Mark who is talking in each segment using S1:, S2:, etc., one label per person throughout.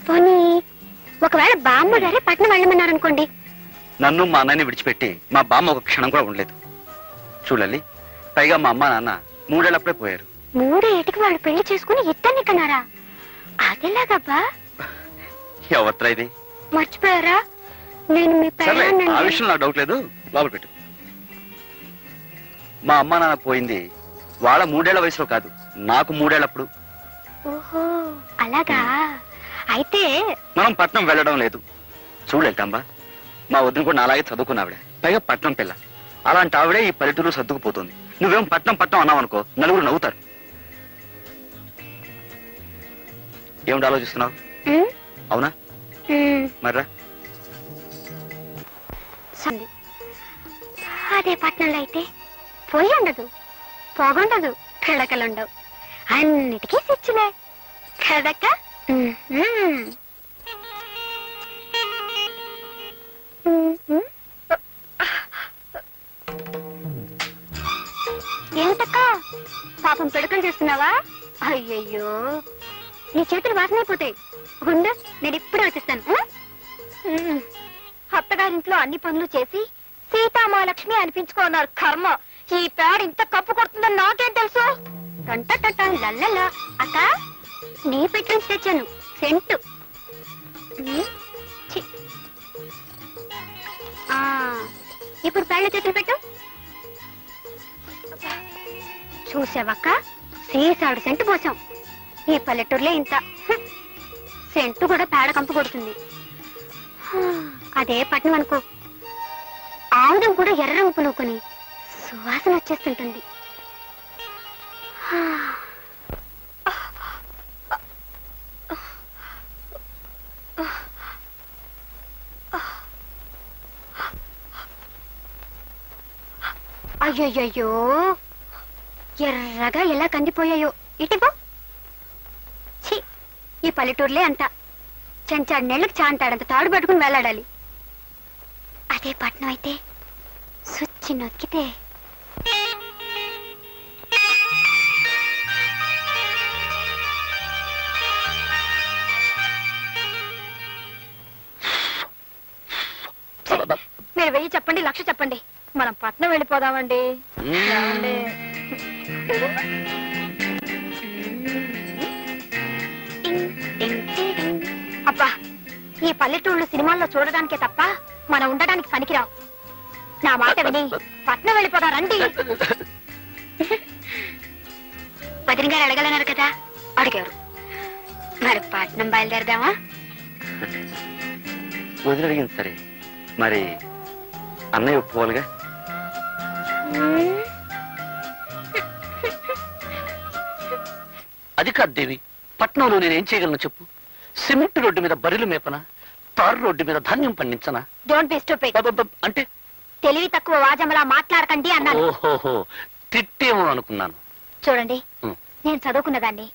S1: పోనీ ఒకవేళ బామ్మ గారే పట్నం వెళ్ళమన్నారనుకోండి.
S2: నన్ను మా అన్నయ్యని విడిచిపెట్టి మా బామ్మ ఒక క్షణం కూడా ఉండలేదు చూడాలి. పైగా మా అమ్మ నాన్న 3 ఏళ్ళప్పుడే పోయారు.
S1: 3 ఏటికి వాళ్ళు పెళ్లి చేసుకుని ఇద్దరిని కన్నారా? అదేలాగబ్బా?
S2: ఎవత్రా ఇది?
S1: మర్చిపోయారా? నేను మీ పెళ్ళాన్ని.
S2: ఆ విషయం నాకు డౌట్ లేదు, లోపల పెట్టు. మా అమ్మ నాన్న పోయింది వాళ్ళ 3 ఏళ్ల వయసులో కాదు, నాకు 3 ఏళ్ళప్పుడు.
S1: ఓహో అలాగా? అయితే
S2: మనం పట్నం వెళ్ళడం లేదు. చూడలేటంబా, మా వదిన కూడా నాలాగే చదువుకున్నావిడే, పైగా పట్నం పిల్ల. అలాంటి ఆవిడే ఈ పల్లెటూరు సర్దుకుపోతుంది. నువ్వేం పట్నం పట్నం అన్నావు అనుకో, నలుగురు నవ్వుతారు. ఏమిటి ఆలోచిస్తున్నావు? అవునా? మర్రా
S1: అదే పట్నంలో అయితే పొయ్యి ఉండదు, పొగుండదు, పిడకలుండవు, అన్నిటికీ స్విచ్లే కదక్క. ఏమిటక్క పాపం పిడకలు చేస్తున్నావా? అయ్యయ్యో నీ చేతులు వాసనైపోతాయి. ఉండు, నేను ఇప్పుడే వచ్చేస్తాను. అత్తగారింట్లో అన్ని పనులు చేసి సీతామహాలక్ష్మి అనిపించుకున్నారు. కర్మ, ఈ పేడ ఇంత కప్పు కొడుతుందని నాకేం తెలుసు? లల్లలా అక్క, నీ పెట్టి నుంచి తెచ్చాను సెంటు. ఇప్పుడు పేడ చేతులు పెట్టు. చూసావక్క, సీసాడు సెంటు పోసాం. ఈ పల్లెటూరులో ఇంత సెంటు కూడా పేడ కంపు కొడుతుంది. అదే పట్నం అనుకో, ఆముదం కూడా ఎర్ర రంగు పులుకొని సువాసన వచ్చేస్తుంటుంది. అయ్యయ్యో ఎర్రగా ఎలా కందిపోయాయో. ఇటిపో. ఛీ, ఈ పల్లెటూరులే అంట. చెంచాడు నెళ్ళకి చాంటాడంత తాడు పట్టుకుని వెళ్ళాడాలి. అదే పట్నం అయితే సుచ్చి నొక్కితే మీరు 1000 చెప్పండి, 1,00,000 చెప్పండి, మనం పట్నం వెళ్ళిపోదామండి. అబ్బా, ఈ పల్లెటూళ్ళు సినిమాల్లో చూడడానికే తప్ప మనం ఉండడానికి పనికిరావు. నా మాట విని పట్నం వెళ్ళిపోదా రండి. వదిన గారు అడగలన్నారు కదా, అడిగారు. మరి పట్నం బయలుదేరదామా?
S2: వదిలి అడిగింది సరే, మరి అన్నయ్య ఒప్పుకోవాలిగా.
S3: అది కాదు దేవి, పట్నంలో నేనేం చేయగలను చెప్పు? సిమెంట్ రోడ్డు మీద బరిలు మేపనా, తారు రోడ్డు మీద ధాన్యం పండించనా?
S1: Don't be stupid.
S3: అంటే
S1: తెలివి తక్కువ వాజమలా మాట్లాడకండి అన్నాను.
S3: ఓహోహో, తిట్టేమో అనుకున్నాను.
S1: చూడండి, నేను చదువుకున్నదాన్ని,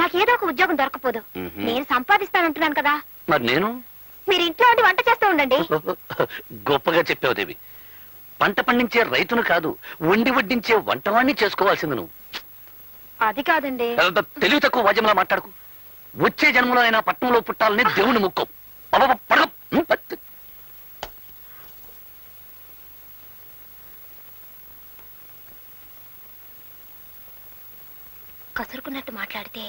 S1: నాకేదో ఒక ఉద్యోగం దొరకపోదు. నేను సంపాదిస్తానంటున్నాను కదా.
S3: మరి నేను?
S1: మీరు ఇంట్లో ఉండి వంట చేస్తూ ఉండండి.
S3: గొప్పగా చెప్పావు దేవి. పంట పండించే రైతును కాదు, వండి వడ్డించే వంటవాణ్ణి చేసుకోవాల్సింది నువ్వు.
S1: అది కాదండి.
S3: తెలివి తక్కువ వాద్యంలా మాట్లాడుకు. వచ్చే జన్మలో అయినా పట్నంలో పుట్టాలని దేవుని ముక్కం.
S1: కసురుకున్నట్టు మాట్లాడితే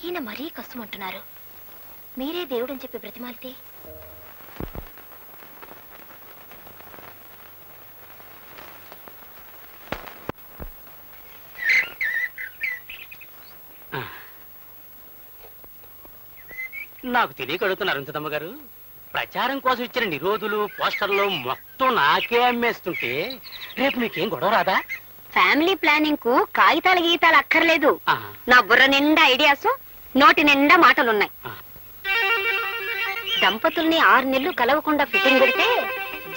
S1: ఈయన మరీ కష్టమంటున్నారు. మీరే దేవుడని చెప్పి బ్రతిమాలితే
S4: నాకు తెలియక అడుగుతున్నారు అరుంధతమ్మ గారు. ప్రచారం కోసం ఇచ్చిన నిరోధులు పోస్టర్లు మొత్తం నాకే అమ్మేస్తుంటే రేపు మీకేం గొడవ రాదా?
S1: ఫ్యామిలీ ప్లానింగ్ కు కాగితాలు గీతాలు అక్కర్లేదు. నా బుర్ర నిండా ఐడియాస్, నోటి నిండా మాటలున్నాయి. దంపతుల్ని 6 నెలలు కలవకుండా ఫిట్టింగ్ పెడితే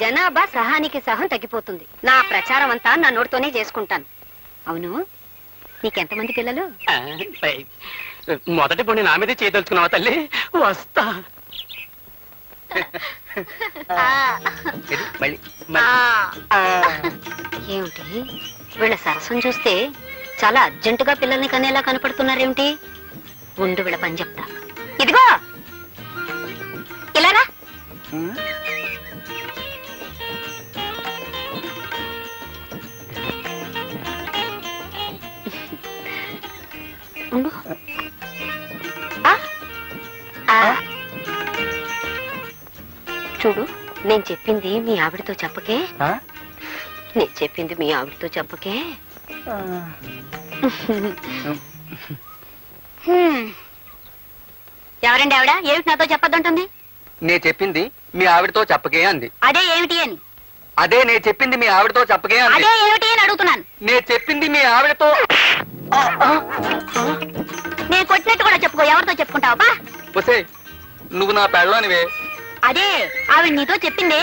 S1: జనాభా సహానికి సహం తగ్గిపోతుంది. నా ప్రచారం అంతా నా నోటితోనే చేసుకుంటాను. అవును, నీకెంతమంది పిల్లలు?
S4: మొదటి పొండి నా మీదే చేయదలుచుకున్నావా తల్లి? వస్తా.
S1: ఏమిటి వీళ్ళ సరసం చూస్తే చాలా అర్జెంటుగా పిల్లల్ని కనేలా కనపడుతున్నారేమిటి? ఉండు వీళ్ళ పని చెప్తా. ఇదిగో చూడు, నేను చెప్పింది మీ ఆవిడతో చెప్పకే. నేను చెప్పింది మీ ఆవిడతో చెప్పకే. ఎవరండి ఆవిడ? ఏమిటి నాతో చెప్పొద్దంటుంది?
S2: నే చెప్పింది మీ ఆవిడతో చెప్పకే అంది.
S1: అదే ఏమిటి అని?
S2: అదే నే చెప్పింది మీ ఆవిడతో చెప్పకే అంది.
S1: అదే ఏమిటి అని అడుగుతున్నాను.
S2: నే చెప్పింది మీ ఆవిడతో.
S1: నేను కొట్టినట్టు కూడా చెప్పుకో. ఎవరితో చెప్పుకుంటావా?
S2: ఒసే, నువ్వు నా పెళ్ళానివే.
S1: అదే ఆవిడ నీతో చెప్పిందే.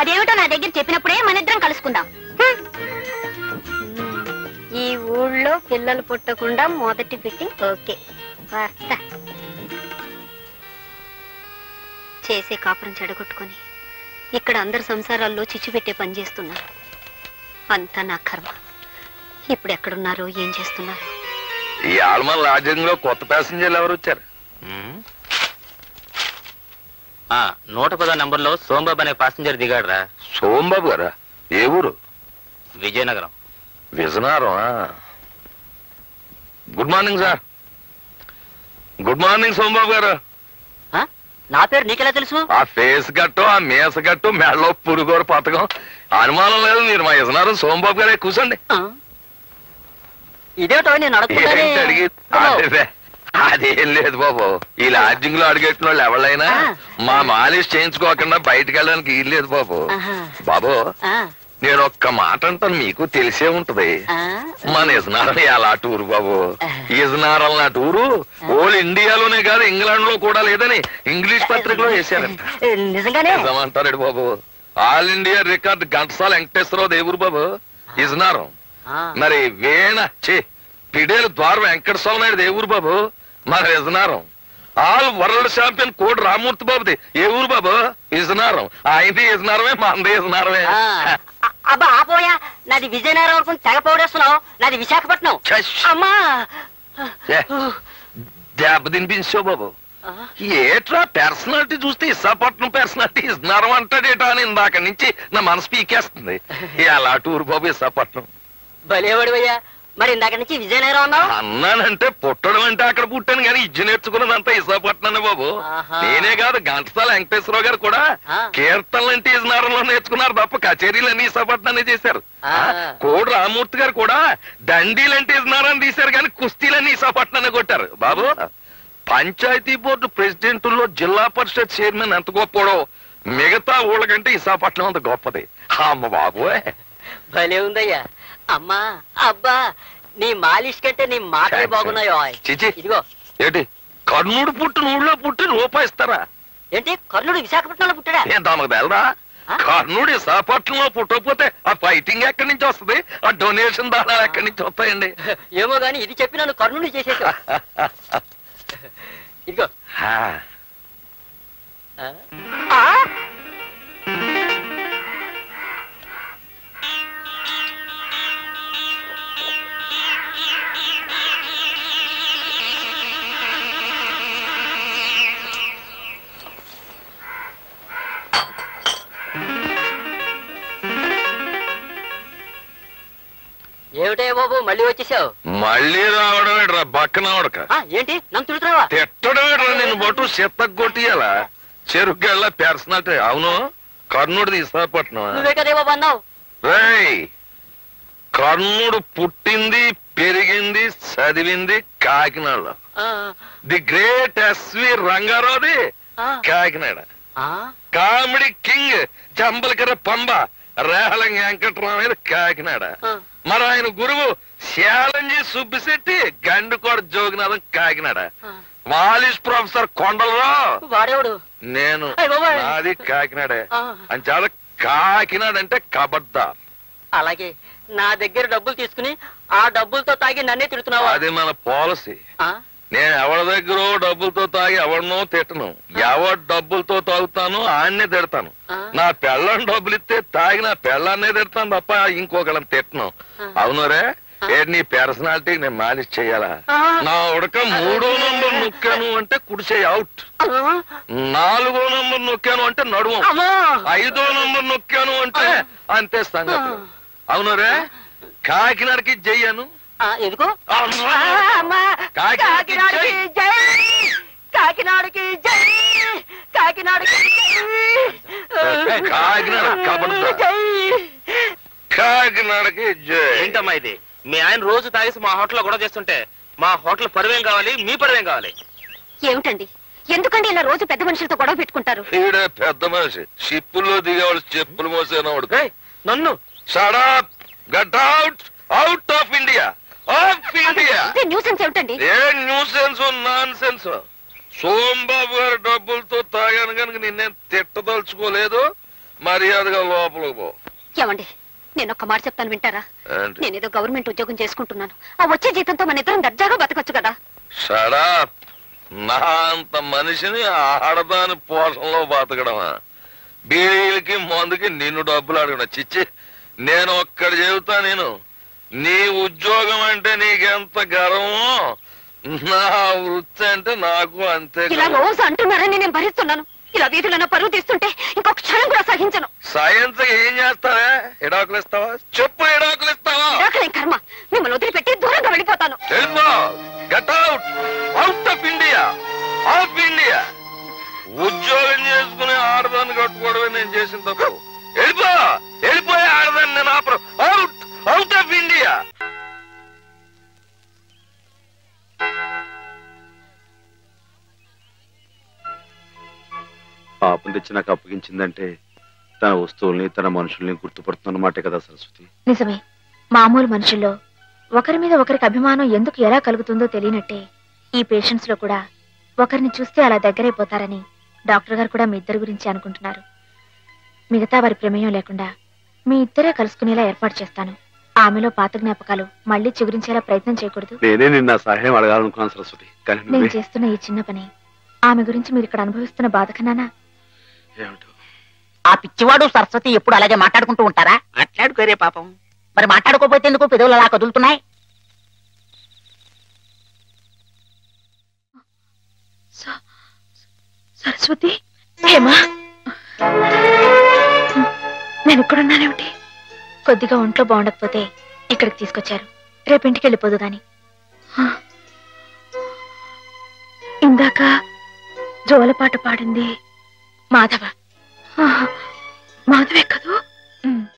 S1: అదేమిటో నా దగ్గర చెప్పినప్పుడే మన ఇద్దరం కలుసుకుందాం. ఈ ఊళ్ళో పిల్లలు పుట్టకుండా మొదటి ఫిట్టింగ్ ఓకే. వస్తా. చేసే కాపురం చెడగొట్టుకొని ఇక్కడ అందరి సంసారాల్లో చిచ్చు పెట్టే పని చేస్తున్నారు. అంతా నా కర్మ. ఇప్పుడు ఎక్కడున్నారో, ఏం చేస్తున్నారు?
S5: ఈ ఆల్మల్ రాజ్యంలో కొత్త ప్యాసింజర్లు ఎవరు వచ్చారు?
S4: 110 నంబర్లో సోంబాబు అనే పాసింజర్ దిగాడు రా.
S5: సోంబాబు గారా? ఏ ఊరు?
S4: Vizianagaram.
S5: Vizianagaram. Good morning sir. Good morning Sombabu గారు.
S4: నా పేరు నీకెలా తెలుసు?
S5: ఆ ఫేస్ గట్టు, ఆ మేస గట్టు, మెడలో పురుగోరు పథకం. అనుమానం లేదు, మీరు మా విజయనగరం సోంబాబు గారే. కూర్చోండి.
S4: ఇదేటో నేను
S5: ఏంటి అడిగి? అదేం లేదు బాబు, ఈ లాడ్జింగ్ లో అడిగెట్టిన వాళ్ళు ఎవరైనా మా మాలిష్ చేయించుకోకుండా బయటకు వెళ్ళడానికి వీలు లేదు బాబు. బాబు, నేను ఒక్క మాట అంటాను, మీకు తెలిసే ఉంటది. మన ఇజనారం ఎలా టూరు బాబు. ఇజనారం నా టూరు ఓల్ ఇండియాలోనే కాదు, ఇంగ్లాండ్ లో కూడా లేదని ఇంగ్లీష్ పత్రికలో వేశారంట. నిజమంటారు బాబు. All India record Ghantasala Venkateswara Rao దేవురు బాబు ఇజనారం. మరి పిడేలు ద్వారం వెంకటస్వామి నాయుడు దేవురు బాబు మన ఇజనారం. ఆల్ వరల్డ్ ఛాంపియన్ కోడి రామూర్తి బాబుది ఏ ఊరు బాబు? ఇజనారం. ఆయనది ఇజనారమే, మనది ఇజనారమే.
S6: అబ్బా ఆపోయా, నాది విజయనగరం వరకు తెగ పౌడేస్తున్నావు. నాది విశాఖపట్నం. అమ్మా
S5: దెబ్బ తినిపించావు బాబు. ఏట్రా పర్సనాలిటీ చూస్తే విశాఖపట్నం పర్సనాలిటీ ఇజనారం అంటాడేటా అని ఇందాక నుంచి నా మనసు పీకేస్తుంది. ఎలా టూరు బాబు విశాఖపట్నం?
S6: భలేవాడివయ్యా. మరి ఇందాక నుంచి విజయనగరం అన్నావు.
S5: అన్నానంటే పుట్టడం అంటే అక్కడ పుట్టాను కానీ ఇజ్జు నేర్చుకున్నదంతా విశాఖపట్నం బాబు. నేనే కాదు, ఘంటసాల వెంకటేశ్వరరావు గారు కూడా కీర్తనలు అంటే ఇజనారంలో నేర్చుకున్నారు తప్ప కచేరీలు అన్ని విశాఖపట్నం చేశారు. కోడి రామూర్తి గారు కూడా దండీలు అంటే ఇజనారాన్ని తీశారు కానీ కుస్తీలన్నీ విశాఖపట్నాన్ని కొట్టారు బాబు. పంచాయతీ బోర్డు ప్రెసిడెంట్లో జిల్లా పరిషత్ చైర్మన్ ఎంత గొప్పడో మిగతా ఊళ్ళ కంటే విశాఖపట్నం అంత గొప్పది. అమ్మ బాబు,
S6: భలే ఉందయ్యా. అమ్మా అబ్బా, నీ మాలిష్ కంటే నీ మాటలే బాగున్నాయో.
S5: చిచి,
S6: ఇదిగో
S5: ఏంటి కర్ణుడు పుట్టిన ఊళ్ళో పుట్టి రూపాయిస్తారా?
S6: ఏంటి కర్ణుడు విశాఖపట్నంలో పుట్టాడా?
S5: ఏం తమకు బెలరా? కర్ణుడు విశాఖపట్నంలో పుట్టకపోతే ఆ ఫైటింగ్ ఎక్కడి నుంచి వస్తుంది? ఆ డొనేషన్ దానాలు ఎక్కడి నుంచి వస్తాయండి?
S6: ఏమో గాని ఇది చెప్పి నన్ను కర్ణుడు చేసేసా. ఇదిగో ఏమిటే బాబు మళ్ళీ వచ్చేసావు?
S5: మళ్ళీ రావడమేట్రా బక్కనవడక.
S6: ఏంటి నన్ను తిడుతున్నావా?
S5: తిట్టడమేట్రా, నిన్ను బొట్టు చెత్తగొట్టియాలా చెరుగ్గళ్ళ పర్సనాలిటీ. అవును, కర్ణుడు విశాఖపట్నం.
S6: నువ్వే కదే బాబు అన్నావు.
S5: రేయ్, కర్ణుడు పుట్టింది, పెరిగింది, చదివింది కాకినాడలో. ది గ్రేట్ ఎస్వి రంగారావుది కాకినాడ. కామెడీ కింగ్ జంబలకర పంబ రేహలం వెంకటరామయ్య కాకినాడ. మరి ఆయన గురువు శాలంజీ సుబ్బిశెట్టి గండుకోట జోగినాథం కాకినాడ. మాలిష్ ప్రొఫెసర్ కొండలరావు
S6: వాడేవాడు
S5: నేను, నాది కాకినాడే. అని చాలా కాకినాడ అంటే కబడ్దార్.
S6: అలాగే నా దగ్గర డబ్బులు తీసుకుని ఆ డబ్బులతో తాగి నన్నే తిడుతున్నావా?
S5: అది మన పాలసీ. నేను ఎవరి దగ్గర డబ్బులతో తాగి ఎవరినో తిట్టను. ఎవరు డబ్బులతో తాగుతాను ఆయన్నే తిడతాను. నా పెళ్ళని డబ్బులు ఇస్తే తాగి నా పెళ్ళాన్నే తిడతాను తప్ప ఇంకొకళ్ళని తిట్టను. అవునరే, నీ పర్సనాలిటీకి నేను మాలిష్ చెయ్యాలా? నా ఉడక 3వ నంబర్ నొక్కాను అంటే కుడిసే అవుట్, 4వ నంబర్ నొక్కాను అంటే నడుము, 5వ నంబర్ నొక్కాను అంటే అంతే సంగతి. అవునరే, కాకినాడకి జయ్యాను.
S6: ఎందుకు?
S5: కాకినాడకి
S6: కాకినాడకి జై, కాకినాడకి
S5: కాకినాడకి జై.
S7: ఏంటమ్మా ఇది? మీ ఆయన రోజు తాగేసి మా హోటల్లో గొడవ చేస్తుంటే మా హోటల్ పరువేం కావాలి, మీ పరువేం కావాలి?
S1: ఏమిటండి, ఎందుకండి ఇలా రోజు పెద్ద మనుషులతో గొడవ పెట్టుకుంటారు?
S5: ఈడే పెద్ద మనిషి, షిప్పుల్లో దిగేవాళ్ళు చెప్పులు మోసేనవాడు.
S7: నన్ను
S5: shut up, get out, out of India, of India.
S1: Nuisance ఏమిటండి?
S5: ఏ న్యూసెన్స్ నాన్ సెన్స్? సోంబాబు గారి డబ్బులతో తాగాను కనుక నిన్నేం తిట్టదలుచుకోలేదు. మర్యాదగా లోపలికి పో.
S1: ఏమండి, నేను ఒక్క మాట చెప్తాను, వింటారా?
S5: ఏంటి?
S1: నేనేదో గవర్నమెంట్ ఉద్యోగం చేసుకుంటున్నాను. ఆ వచ్చే జీతంతో మన ఇద్దరం దర్జాగా బతకొచ్చు కదా.
S5: Shut up. నా అంత మనిషిని ఆడదాని పోషణలో బతకడమా? బీడీలకి మందుకి నిన్ను డబ్బులు అడగడం చిచ్చి. నేను ఒక్కడి చెబుతా, నేను నీ ఉద్యోగం అంటే నీకెంత గర్వమో నా వృత్తి అంటే నాకు అంతే.
S1: ఇలా రోజు అంటున్నారని నేను భరిస్తున్నాను. ఇలా వీధులను పరువు తీస్తుంటే ఇంకొక క్షణం కూడా సహించను.
S5: సైన్స్ ఏం చేస్తావా? ఎడాకులు ఇస్తావా? చెప్పు, ఎడాకులు ఇస్తావా?
S1: ఎడాకులేం కర్మ, మిమ్మల్ని వదిలిపెట్టి దూరంగా వెళ్ళిపోతాను.
S5: వెళ్ళిపో, get out, out of India, of India. ఉద్యోగం చేసుకునే ఆడదాన్ని కట్టుకోవడమే నేను చేసిన తప్పు. వెళ్ళిపో, వెళ్ళిపోయే ఆడదాన్ని నేను ఆపరు. Out, out of India.
S2: పాపం తెచ్చి నాకు అప్పగించిందంటే తన వస్తువుల్ని తన మనుషుల్ని గుర్తుపడుతున్నమాటే కదా సరస్వతి.
S8: నిజమే. మామూలు మనుషుల్లో ఒకరి మీద ఒకరికి అభిమానం ఎందుకు ఎలా కలుగుతుందో తెలియనట్టే ఈ పేషెంట్స్ లో కూడా ఒకరిని చూస్తే అలా దగ్గరైపోతారని డాక్టర్ గారు కూడా మీ ఇద్దరి గురించి అనుకుంటున్నారు. మిగతా వారి ప్రమేయం లేకుండా మీ ఇద్దరే కలుసుకునేలా ఏర్పాటు చేస్తాను. ఆమెలో పాత జ్ఞాపకాలు మళ్ళీ చిగురించేలా ప్రయత్నం చేయకూడదు.
S2: నేనే నిన్న సహాయం అడగాలనుకున్నాను సరస్వతి, కానీ
S8: నేను చేస్తున్న ఈ చిన్న పని ఆమె గురించి మీరు ఇక్కడ అనుభవిస్తున్న బాధ కన్నానా?
S2: ఏమిటో
S6: ఆ పిచ్చివాడు సరస్వతి ఎప్పుడు అలాగే మాట్లాడుకుంటూ ఉంటారా?
S7: మాట్లాడుకోరే పాపం.
S6: మరి మాట్లాడుకోపోతే ఎందుకు పెదవులు అలా కదులుతున్నాయి?
S8: సరస్వతి, హేమా, నేను ఇక్కడున్నానేమిటి? కొద్దిగా ఒంట్లో బాగుండకపోతే ఇక్కడికి తీసుకొచ్చారు. రేపింటికి వెళ్ళిపోదు గాని. ఇందాక జోలపాట పాడింది మాధవ. మాధవే కదూ?